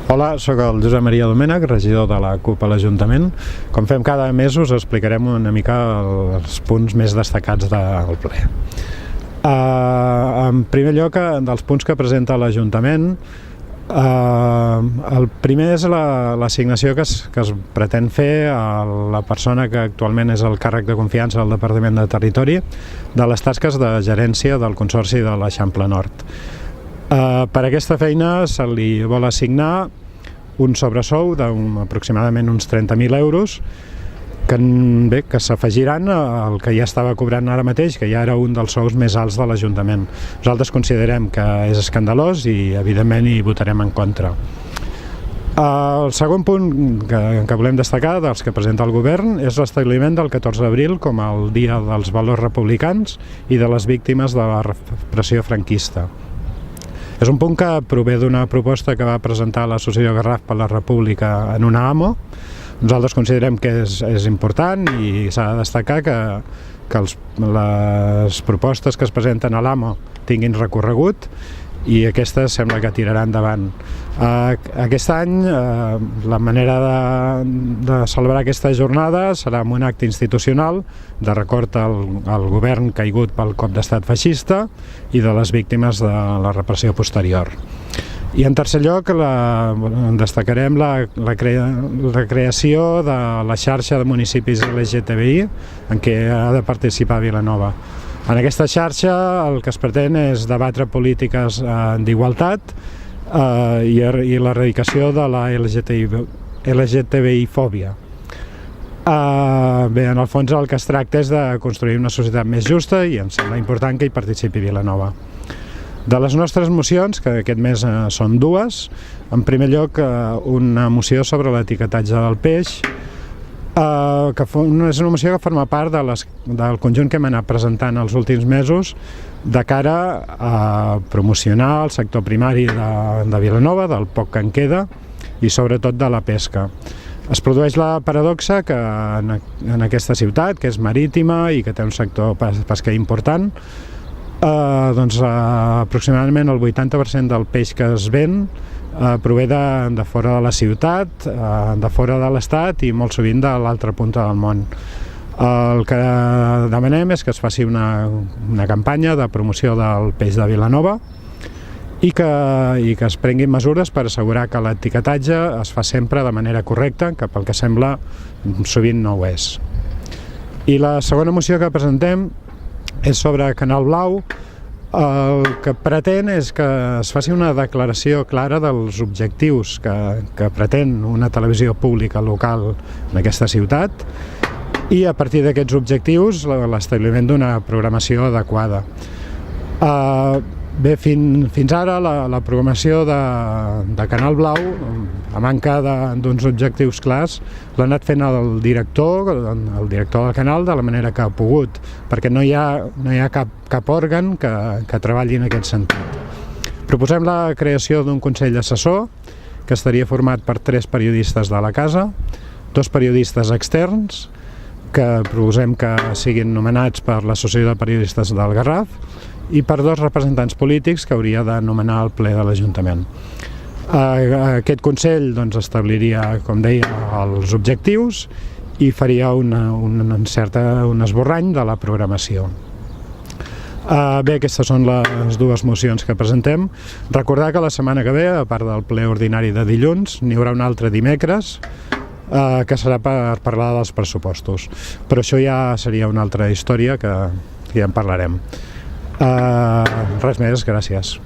Hola, sóc el Josep Maria Domènech, regidor de la CUP a l'Ajuntament. Com fem cada mes, us explicarem una mica els punts més destacats del ple. En primer lloc, dels punts que presenta l'Ajuntament, el primer és l'assignació que es pretén fer a la persona que actualment és el càrrec de confiança del Departament de Territori de les tasques de gerència del Consorci de l'Eixample Nord. Per aquesta feina se li vol assignar un sobresou d'aproximadament uns 30.000 euros que s'afegiran al que ja estava cobrant ara mateix, que ja era un dels sous més alts de l'Ajuntament. Nosaltres considerem que és escandalós i evidentment hi votarem en contra. El segon punt que volem destacar dels que presenta el govern és l'establiment del 14 d'abril com el Dia dels Valors Republicans i de les víctimes de la repressió franquista. És un punt que prové d'una proposta que va presentar l'Associació Garraf per la República en una AMO. Nosaltres considerem que és important i s'ha de destacar que les propostes que es presenten a l'AMO tinguin recorregut i aquestes sembla que tirarà endavant. Aquest any la manera de celebrar aquesta jornada serà amb un acte institucional de record al govern caigut pel cop d'estat feixista i de les víctimes de la repressió posterior. I en tercer lloc destacarem la creació de la xarxa de municipis LGTBI en què ha de participar Vilanova. En aquesta xarxa el que es pretén és debatre polítiques d'igualtat i l'erradicació de la LGTBI-fòbia. Bé, en el fons el que es tracta és de construir una societat més justa i em sembla important que hi participi Vilanova. De les nostres mocions, que aquest mes són dues, en primer lloc una moció sobre l'etiquetatge del peix, que és una moció que forma part del conjunt que hem anat presentant els últims mesos de cara a promocionar el sector primari de Vilanova, del poc que en queda i sobretot de la pesca. Es produeix la paradoxa que en aquesta ciutat, que és marítima i que té un sector pesquer important, doncs aproximadament el 80% del peix que es ven prové de fora de la ciutat, de fora de l'Estat i molt sovint de l'altra punta del món. El que demanem és que es faci una campanya de promoció del peix de Vilanova i que es prenguin mesures per assegurar que l'etiquetatge es fa sempre de manera correcta, que pel que sembla sovint no ho és. I la segona moció que presentem és sobre Canal Blau. El que pretén és que es faci una declaració clara dels objectius que pretén una televisió pública local en aquesta ciutat i a partir d'aquests objectius l'establiment d'una programació adequada. Bé, fins ara la programació de Canal Blau, a manca d'uns objectius clars, l'ha anat fent el director del canal de la manera que ha pogut, perquè no hi ha cap òrgan que treballi en aquest sentit. Proposem la creació d'un consell assessor que estaria format per 3 periodistes de la casa, 2 periodistes externs, que proposem que siguin nomenats per l'Associació de Periodistes del Garraf, i per 2 representants polítics que hauria de nomenar el ple de l'Ajuntament. Aquest Consell establiria, com deia, els objectius i faria un esborrany de la programació. Bé, aquestes són les dues mocions que presentem. Recordar que la setmana que ve, a part del ple ordinari de dilluns, n'hi haurà un altre dimecres, que serà per parlar dels pressupostos. Però això ja seria una altra història que ja en parlarem. Res més, gràcies.